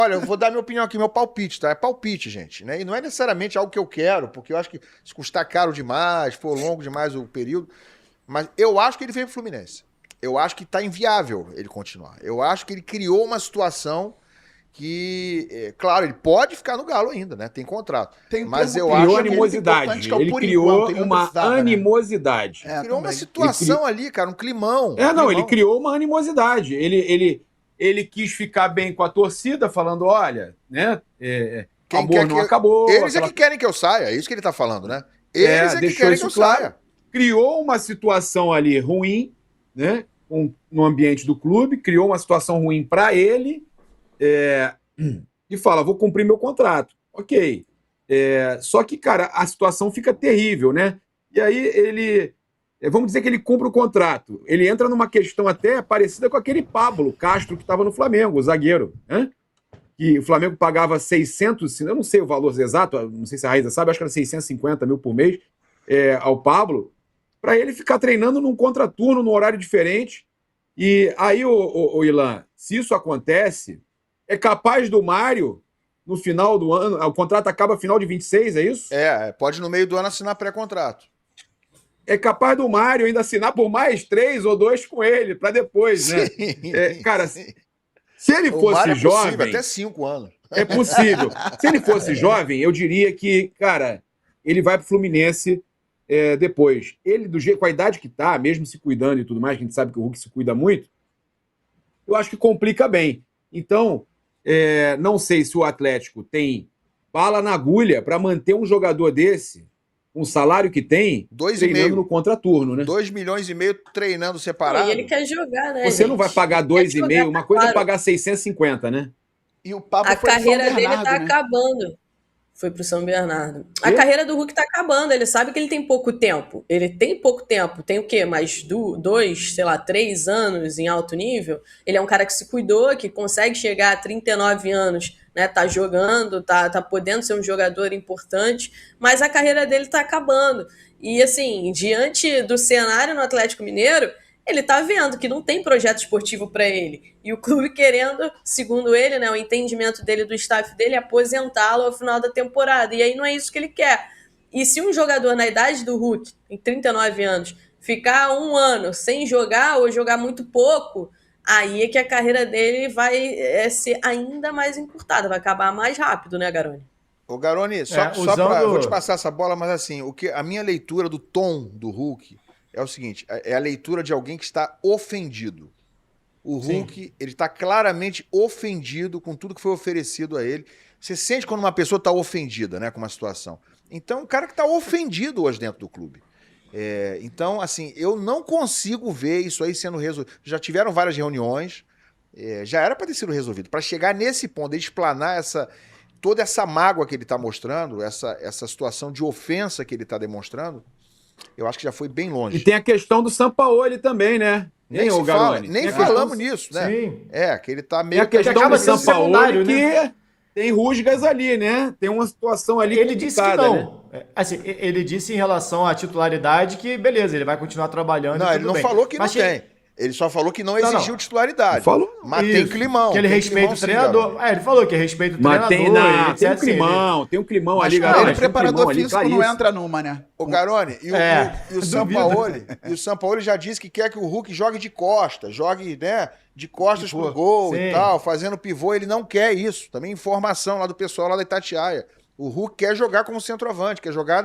Olha, eu vou dar minha opinião aqui, meu palpite, tá? É palpite, gente, né? E não é necessariamente algo que eu quero, porque eu acho que se custar caro demais, for longo demais o período, mas eu acho que ele vem pro Fluminense. Eu acho que tá inviável ele continuar. Eu acho que ele criou uma situação que, claro, ele pode ficar no Galo ainda, né? Tem contrato. Tem um Mas termo eu criou acho que animosidade. que é o Ele por criou enquanto, ele não uma precisava, né? animosidade. criou uma também. situação ali, cara, um climão. Ele criou uma animosidade. Ele quis ficar bem com a torcida, falando, olha, né? Quem amor quer não que... acabou. Eles é que querem que eu saia, é isso que ele tá falando, né? Eles é que deixou querem isso que eu claro. saia. Criou uma situação ali ruim, né? No ambiente do clube, criou uma situação ruim para ele, e fala, vou cumprir meu contrato. Ok. Só que, cara, a situação fica terrível, né? E aí ele... Vamos dizer que ele cumpre o contrato. Ele entra numa questão até parecida com aquele Pablo Castro que estava no Flamengo, o zagueiro, né? Que o Flamengo pagava 600, eu não sei o valor exato, não sei se a Raíza sabe, acho que era 650 mil por mês, ao Pablo, para ele ficar treinando num contraturno, num horário diferente. E aí, o Ilan, se isso acontece, é capaz do Mário, no final do ano, o contrato acaba final de 26, é isso? Pode no meio do ano assinar pré-contrato. É capaz do Mário ainda assinar por mais 3 ou 2 com ele, para depois, né? Cara, se ele fosse jovem... Possível, até 5 anos. É possível. Se ele fosse jovem, eu diria que, cara, ele vai pro Fluminense depois. Ele, com a idade que tá, mesmo se cuidando e tudo mais, que a gente sabe que o Hulk se cuida muito, eu acho que complica bem. Então, não sei se o Atlético tem bala na agulha para manter um jogador desse, com o salário que tem, treinando no contraturno, né? 2,5 milhões treinando separado. E ele quer jogar, né? Você não vai pagar 2,5, uma coisa é pagar 650, né? E o Pablo a foi carreira São dele Bernardo, tá né? acabando. Foi pro São Bernardo. A carreira do Hulk tá acabando. Ele sabe que ele tem pouco tempo. Ele tem pouco tempo. Tem o quê? Mais 2, 3 anos em alto nível? Ele é um cara que se cuidou, que consegue chegar a 39 anos, né? Tá jogando, tá podendo ser um jogador importante, mas a carreira dele tá acabando. E, assim, diante do cenário no Atlético Mineiro, ele tá vendo que não tem projeto esportivo para ele. E o clube querendo, segundo ele, né, o entendimento dele, do staff dele, aposentá-lo ao final da temporada. E aí não é isso que ele quer. E se um jogador na idade do Hulk, em 39 anos, ficar 1 ano sem jogar ou jogar muito pouco, aí é que a carreira dele vai ser ainda mais encurtada, vai acabar mais rápido, né, Garoni? Ô, Garoni, vou te passar essa bola, mas assim, a minha leitura do tom do Hulk é o seguinte, é a leitura de alguém que está ofendido. O Hulk, ele está claramente ofendido com tudo que foi oferecido a ele. Você sente quando uma pessoa está ofendida, né, com uma situação. Então, um cara que está ofendido hoje dentro do clube. Então, assim, eu não consigo ver isso aí sendo resolvido. Já tiveram várias reuniões, já era para ter sido resolvido. Para chegar nesse ponto, de explanar toda essa mágoa que ele está mostrando, essa situação de ofensa que ele está demonstrando, eu acho que já foi bem longe. E tem a questão do Sampaoli também, né? Nem falamos nisso, né? Sim. Que ele tá meio... E a questão do Sampaoli que né? tem rusgas ali, né? Tem uma situação ali ele disse que não. Né? Assim, ele disse em relação à titularidade que, beleza, ele vai continuar trabalhando. Não, ele não falou que não tem. Ele só falou que não exigiu titularidade. Falou. Mas tem climão. Que ele respeita o treinador. Ele falou que respeita o treinador. Tem um climão, tem um climão ali, galera. Garoni. O preparador físico não entra numa, né? Ô, Garoni, e o Sampaoli já disse que quer que o Hulk jogue de costas, né, de costas pro gol e tal, fazendo pivô. Ele não quer isso. Também informação lá do pessoal lá da Itatiaia. O Hulk quer jogar como centroavante, quer jogar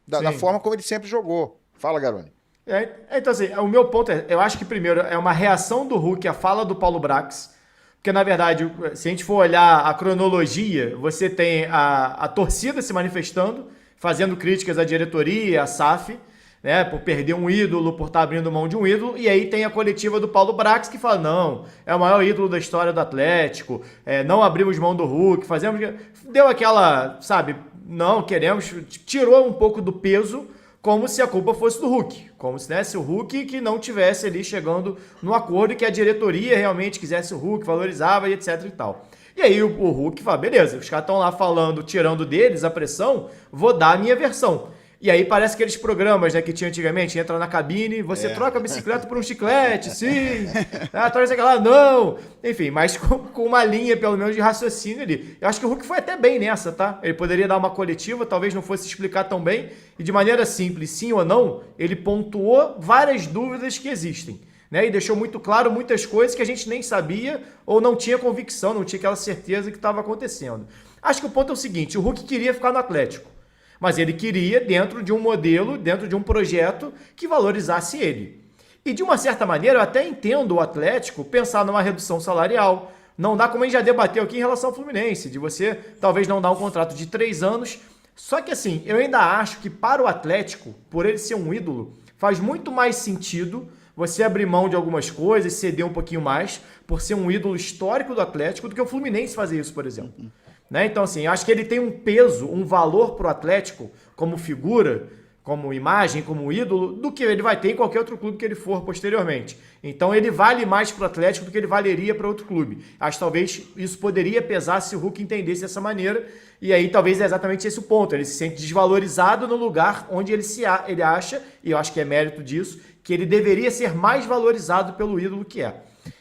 da forma como ele sempre jogou. Fala, Garoni. Então, assim, o meu ponto eu acho que primeiro é uma reação do Hulk à fala do Paulo Brax, porque, na verdade, se a gente for olhar a cronologia, você tem a torcida se manifestando, fazendo críticas à diretoria, à SAF, né, por perder um ídolo, por estar abrindo mão de um ídolo, e aí tem a coletiva do Paulo Brax que fala, não, é o maior ídolo da história do Atlético, não abrimos mão do Hulk, deu aquela, sabe, não queremos, tirou um pouco do peso, como se a culpa fosse do Hulk, como se, né, se o Hulk que não tivesse ali chegando no acordo e que a diretoria realmente quisesse o Hulk, valorizava e etc e tal. E aí o Hulk fala, beleza, os caras estão lá falando, tirando deles a pressão, vou dar a minha versão. E aí parece aqueles programas, né, que tinha antigamente, entra na cabine, você troca a bicicleta por um chiclete, sim, troca lá, não. Enfim, mas com uma linha, pelo menos, de raciocínio ali. Eu acho que o Hulk foi até bem nessa, tá? Ele poderia dar uma coletiva, talvez não fosse explicar tão bem, e de maneira simples, sim ou não, ele pontuou várias dúvidas que existem. Né, e deixou muito claro muitas coisas que a gente nem sabia ou não tinha convicção, não tinha aquela certeza que estava acontecendo. Acho que o ponto é o seguinte, o Hulk queria ficar no Atlético, mas ele queria dentro de um modelo, dentro de um projeto que valorizasse ele. E de uma certa maneira eu até entendo o Atlético pensar numa redução salarial. Não dá, como a gente já debateu aqui em relação ao Fluminense, de você talvez não dar um contrato de 3 anos. Só que assim, eu ainda acho que para o Atlético, por ele ser um ídolo, faz muito mais sentido você abrir mão de algumas coisas, ceder um pouquinho mais, por ser um ídolo histórico do Atlético, do que o Fluminense fazer isso, por exemplo. Né? Então, assim, eu acho que ele tem um peso, um valor para o Atlético, como figura, como imagem, como ídolo, do que ele vai ter em qualquer outro clube que ele for posteriormente. Então, ele vale mais para o Atlético do que ele valeria para outro clube. Acho que talvez isso poderia pesar se o Hulk entendesse dessa maneira, e aí talvez é exatamente esse o ponto. Ele se sente desvalorizado no lugar onde ele acha, e eu acho que é mérito disso, que ele deveria ser mais valorizado pelo ídolo que é.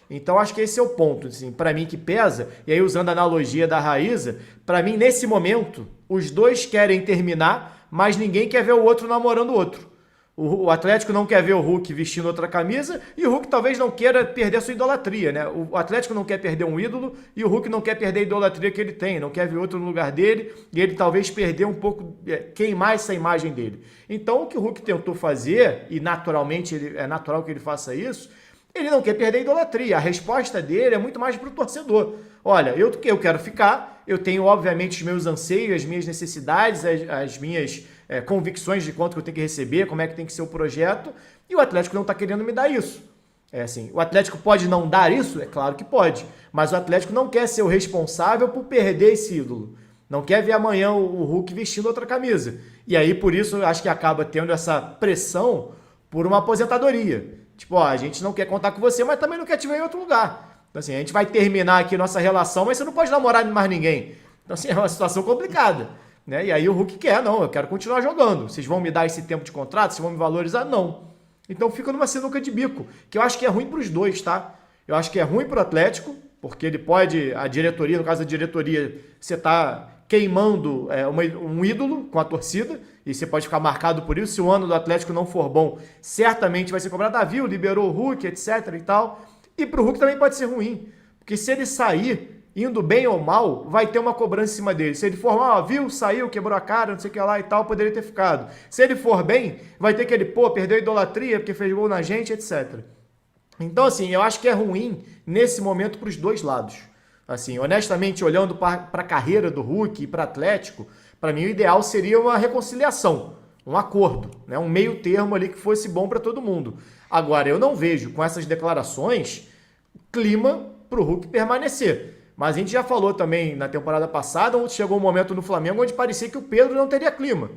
Então, acho que esse é o ponto, assim, para mim que pesa, e aí usando a analogia da Raíza, para mim, nesse momento, os dois querem terminar, mas ninguém quer ver o outro namorando o outro. O Atlético não quer ver o Hulk vestindo outra camisa, e o Hulk talvez não queira perder a sua idolatria, né? O Atlético não quer perder um ídolo, e o Hulk não quer perder a idolatria que ele tem, não quer ver outro no lugar dele, e ele talvez perder um pouco, queimar essa imagem dele. Então, o que o Hulk tentou fazer, e naturalmente é natural que ele faça isso, ele não quer perder a idolatria. A resposta dele é muito mais para o torcedor. Olha, eu quero ficar, eu tenho, obviamente, os meus anseios, as minhas necessidades, as minhas convicções de quanto que eu tenho que receber, como é que tem que ser o projeto, e o Atlético não está querendo me dar isso. Assim, o Atlético pode não dar isso? É claro que pode, mas o Atlético não quer ser o responsável por perder esse ídolo. Não quer ver amanhã o Hulk vestindo outra camisa. E aí, por isso, eu acho que acaba tendo essa pressão por uma aposentadoria. Tipo, ó, a gente não quer contar com você, mas também não quer te ver em outro lugar. Então, assim, a gente vai terminar aqui nossa relação, mas você não pode namorar mais ninguém. Então, assim, é uma situação complicada. Né? E aí o Hulk quer, não, eu quero continuar jogando. Vocês vão me dar esse tempo de contrato? Vocês vão me valorizar? Não. Então fica numa sinuca de bico, que eu acho que é ruim para os dois, tá? Eu acho que é ruim para o Atlético, porque ele pode, a diretoria, no caso da diretoria, você tá queimando um ídolo com a torcida, e você pode ficar marcado por isso. Se o ano do Atlético não for bom, certamente vai ser cobrado. Viu, liberou o Hulk, etc e tal. E pro Hulk também pode ser ruim, porque se ele sair, indo bem ou mal, vai ter uma cobrança em cima dele. Se ele for mal, viu, saiu, quebrou a cara, não sei o que lá e tal, poderia ter ficado. Se ele for bem, vai ter aquele, perdeu a idolatria porque fez gol na gente, etc. Então, assim, eu acho que é ruim nesse momento pros dois lados. Assim, honestamente, olhando para a carreira do Hulk e para o Atlético, para mim o ideal seria uma reconciliação, um acordo, né? Um meio termo ali que fosse bom para todo mundo. Agora, eu não vejo com essas declarações clima para o Hulk permanecer. Mas a gente já falou também na temporada passada, onde chegou um momento no Flamengo onde parecia que o Pedro não teria clima.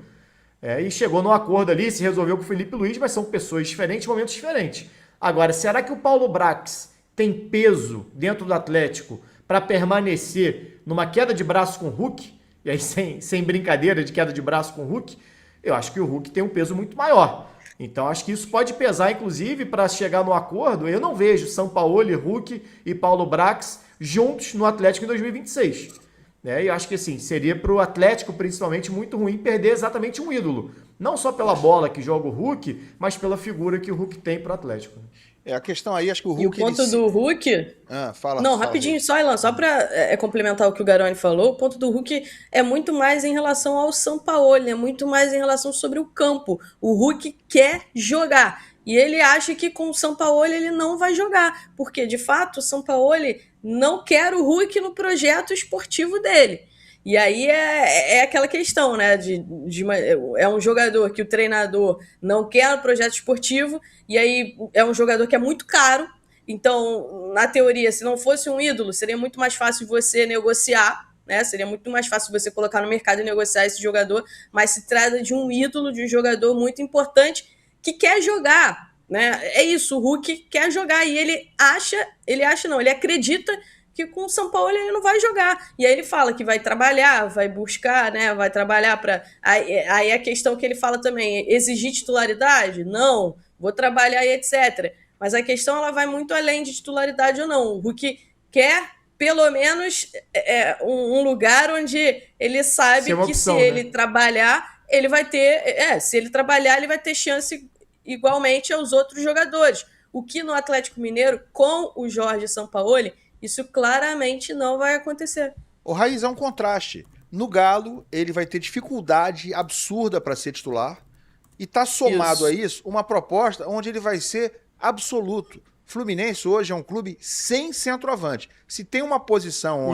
E chegou num acordo ali, se resolveu com o Felipe Luiz, mas são pessoas diferentes, momentos diferentes. Agora, será que o Paulo Brax tem peso dentro do Atlético para permanecer numa queda de braço com o Hulk? E aí sem brincadeira de queda de braço com o Hulk? Eu acho que o Hulk tem um peso muito maior. Então, acho que isso pode pesar, inclusive, para chegar no acordo. Eu não vejo Sampaoli, Hulk e Paulo Brax juntos no Atlético em 2026. E eu acho que assim, seria para o Atlético, principalmente, muito ruim perder exatamente um ídolo. Não só pela bola que joga o Hulk, mas pela figura que o Hulk tem para o Atlético. A questão aí, acho que o Hulk... E o ponto do Hulk... fala. Não, fala, rapidinho, só, Ilan, só para complementar o que o Garoni falou, o ponto do Hulk é muito mais em relação ao Sampaoli, é muito mais em relação sobre o campo. O Hulk quer jogar. E ele acha que com o Sampaoli ele não vai jogar. Porque, de fato, o Sampaoli não quer o Hulk no projeto esportivo dele. E aí é aquela questão, né? É um jogador que o treinador não quer no projeto esportivo, e aí é um jogador que é muito caro. Então, na teoria, se não fosse um ídolo, seria muito mais fácil você negociar, né? Seria muito mais fácil você colocar no mercado e negociar esse jogador, mas se trata de um ídolo, de um jogador muito importante que quer jogar, né? É isso, o Hulk quer jogar e ele acredita que com o São Paulo ele não vai jogar. E aí ele fala que vai trabalhar, vai buscar, né? Vai trabalhar para... Aí a questão que ele fala também, exigir titularidade? Não, vou trabalhar e etc. Mas a questão ela vai muito além de titularidade ou não. O Hulk quer, pelo menos, um lugar onde ele sabe opção, que se né? ele trabalhar, ele vai ter... se ele trabalhar, ele vai ter chance igualmente aos outros jogadores. O que no Atlético Mineiro, com o Jorge Sampaoli, isso claramente não vai acontecer. O Raiz é um contraste. No Galo, ele vai ter dificuldade absurda para ser titular. E tá somado a isso uma proposta onde ele vai ser absoluto. Fluminense hoje é um clube sem centroavante. Se tem uma posição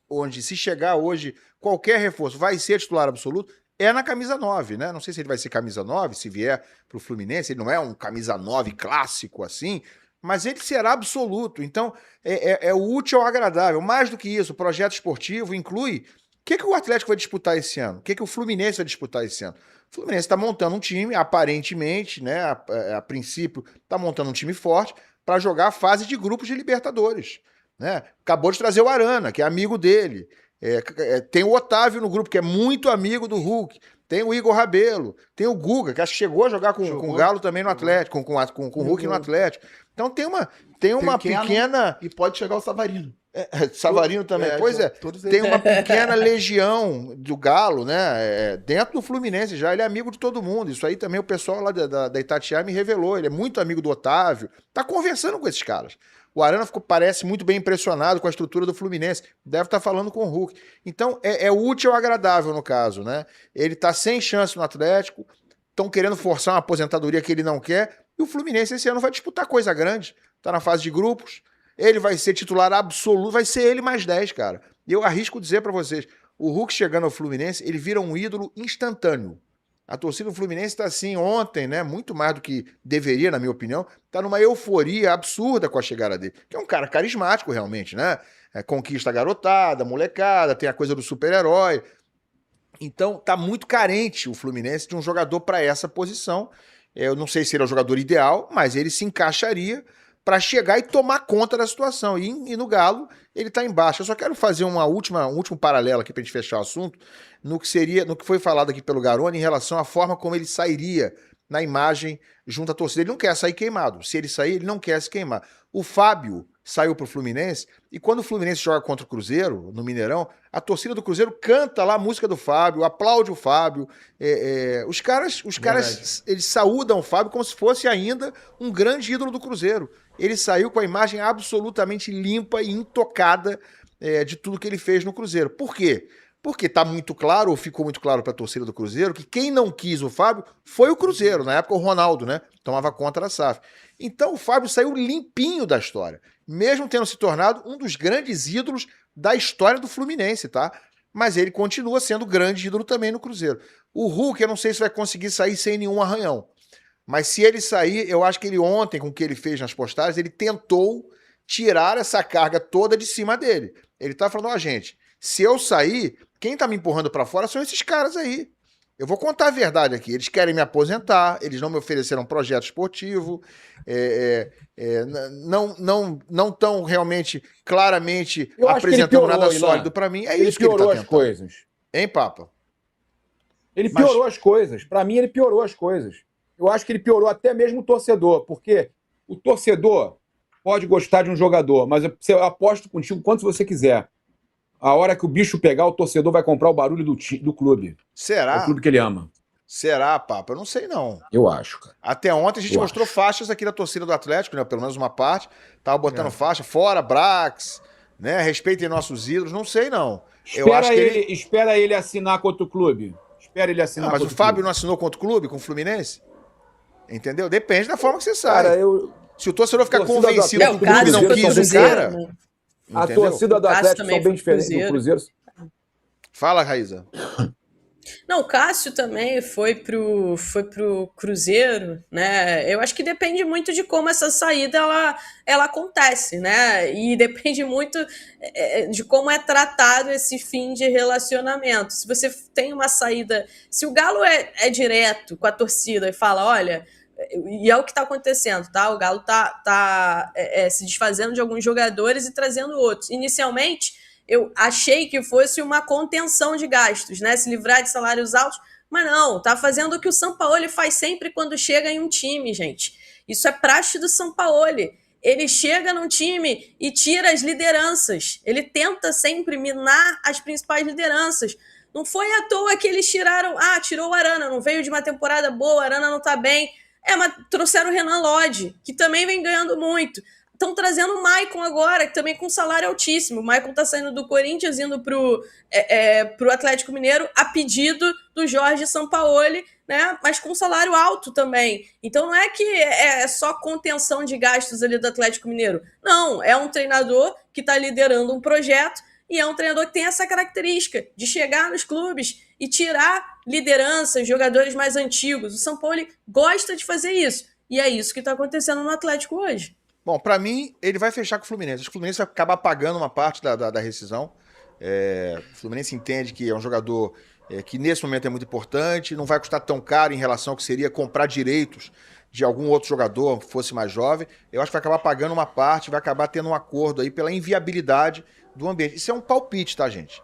onde se chegar hoje, qualquer reforço vai ser titular absoluto, é na camisa 9, né? Não sei se ele vai ser camisa 9, se vier pro Fluminense, ele não é um camisa 9 clássico assim, mas ele será absoluto. Então, é o útil ao agradável. Mais do que isso, o projeto esportivo inclui... O que o Atlético vai disputar esse ano? O que o Fluminense vai disputar esse ano? O Fluminense está montando um time, aparentemente, né, a princípio, está montando um time forte para jogar a fase de grupos de Libertadores. Né? Acabou de trazer o Arana, que é amigo dele. Tem o Otávio no grupo, que é muito amigo do Hulk. Tem o Igor Rabelo. Tem o Guga, que acho que chegou a jogar com o Galo também no Atlético, com o Hulk no Atlético. Então tem uma pequena... E pode chegar o Savarino. Savarino também. Pois é, tem uma pequena legião do Galo, né? Dentro do Fluminense já, ele é amigo de todo mundo. Isso aí também o pessoal lá da Itatiaia me revelou. Ele é muito amigo do Otávio. Tá conversando com esses caras. O Arana parece muito bem impressionado com a estrutura do Fluminense. Deve estar falando com o Hulk. Então, é útil ou agradável no caso, né? Ele tá sem chance no Atlético. Estão querendo forçar uma aposentadoria que ele não quer. E o Fluminense esse ano vai disputar coisa grande. Tá na fase de grupos. Ele vai ser titular absoluto, vai ser ele mais 10, cara. E eu arrisco dizer pra vocês, o Hulk chegando ao Fluminense, ele vira um ídolo instantâneo. A torcida do Fluminense tá assim ontem, né, muito mais do que deveria, na minha opinião, tá numa euforia absurda com a chegada dele. Que é um cara carismático realmente, né? Conquista a garotada, a molecada, tem a coisa do super-herói. Então tá muito carente o Fluminense de um jogador para essa posição. Eu não sei se ele é o jogador ideal, mas ele se encaixaria para chegar e tomar conta da situação. E no Galo, ele está embaixo. Eu só quero fazer um último paralelo aqui para a gente fechar o assunto, no que foi falado aqui pelo Garoni em relação à forma como ele sairia na imagem junto à torcida. Ele não quer sair queimado. Se ele sair, ele não quer se queimar. O Fábio saiu para o Fluminense, e quando o Fluminense joga contra o Cruzeiro, no Mineirão, a torcida do Cruzeiro canta lá a música do Fábio, aplaude o Fábio. Os caras eles saúdam o Fábio como se fosse ainda um grande ídolo do Cruzeiro. Ele saiu com a imagem absolutamente limpa e intocada de tudo que ele fez no Cruzeiro. Por quê? Porque tá muito claro, ou ficou muito claro para a torcida do Cruzeiro, que quem não quis o Fábio foi o Cruzeiro. Na época o Ronaldo, né, tomava conta da SAF. Então o Fábio saiu limpinho da história, mesmo tendo se tornado um dos grandes ídolos da história do Fluminense, tá? Mas ele continua sendo grande ídolo também no Cruzeiro. O Hulk, eu não sei se vai conseguir sair sem nenhum arranhão. Mas se ele sair, eu acho que ele ontem, com o que ele fez nas postagens, ele tentou tirar essa carga toda de cima dele. Ele tá falando, gente, se eu sair, quem tá me empurrando para fora são esses caras aí. Eu vou contar a verdade aqui. Eles querem me aposentar, eles não me ofereceram projeto esportivo, não estão realmente, claramente apresentando nada sólido para mim. É isso que ele tá tentando. Ele piorou as coisas. Hein, Papa? Ele piorou as coisas. Para mim, ele piorou as coisas. Eu acho que ele piorou até mesmo o torcedor, porque o torcedor pode gostar de um jogador, mas eu aposto contigo quanto você quiser. A hora que o bicho pegar, o torcedor vai comprar o barulho do clube. Será? É o clube que ele ama. Será, Papa? Eu não sei, não. Eu acho, cara. Até ontem a gente mostrou faixas aqui da torcida do Atlético, né? Pelo menos uma parte. Tava botando faixa, fora, Brax, né? Respeitem nossos ídolos. Não sei, não. Espera ele assinar contra o clube. Espera ele assinar mas o Fábio não assinou contra o clube, com o Fluminense? Entendeu? Depende da forma que você sai. Cara, se o torcedor ficar convencido que o clube não quis o cara... A torcida do Atlético são bem diferentes do Cruzeiro. Fala, Raíza. Não, o Cássio também foi pro Cruzeiro, né? Eu acho que depende muito de como essa saída ela acontece, né? E depende muito de como é tratado esse fim de relacionamento. Se você tem uma saída... Se o Galo é direto com a torcida e fala, olha... E é o que está acontecendo, tá? O Galo tá se desfazendo de alguns jogadores e trazendo outros. Inicialmente, eu achei que fosse uma contenção de gastos, né? Se livrar de salários altos, mas não, tá fazendo o que o Sampaoli faz sempre quando chega em um time, gente. Isso é praxe do Sampaoli. Ele chega num time e tira as lideranças. Ele tenta sempre minar as principais lideranças. Não foi à toa que eles tiraram... tirou o Arana, não veio de uma temporada boa, o Arana não tá bem. Mas trouxeram o Renan Lodge, que também vem ganhando muito. Estão trazendo o Maicon agora, que também com salário altíssimo. O Maicon tá saindo do Corinthians, indo pro Atlético Mineiro, a pedido do Jorge Sampaoli, né? Mas com salário alto também. Então não é que é só contenção de gastos ali do Atlético Mineiro. Não, é um treinador que está liderando um projeto e é um treinador que tem essa característica de chegar nos clubes e tirar lideranças, jogadores mais antigos. O Sampaoli gosta de fazer isso. E é isso que está acontecendo no Atlético hoje. Bom, para mim, ele vai fechar com o Fluminense. Acho que o Fluminense vai acabar pagando uma parte da rescisão. O Fluminense entende que é um jogador que nesse momento é muito importante, não vai custar tão caro em relação ao que seria comprar direitos de algum outro jogador que fosse mais jovem. Eu acho que vai acabar pagando uma parte, vai acabar tendo um acordo aí pela inviabilidade do ambiente. Isso é um palpite, tá, gente?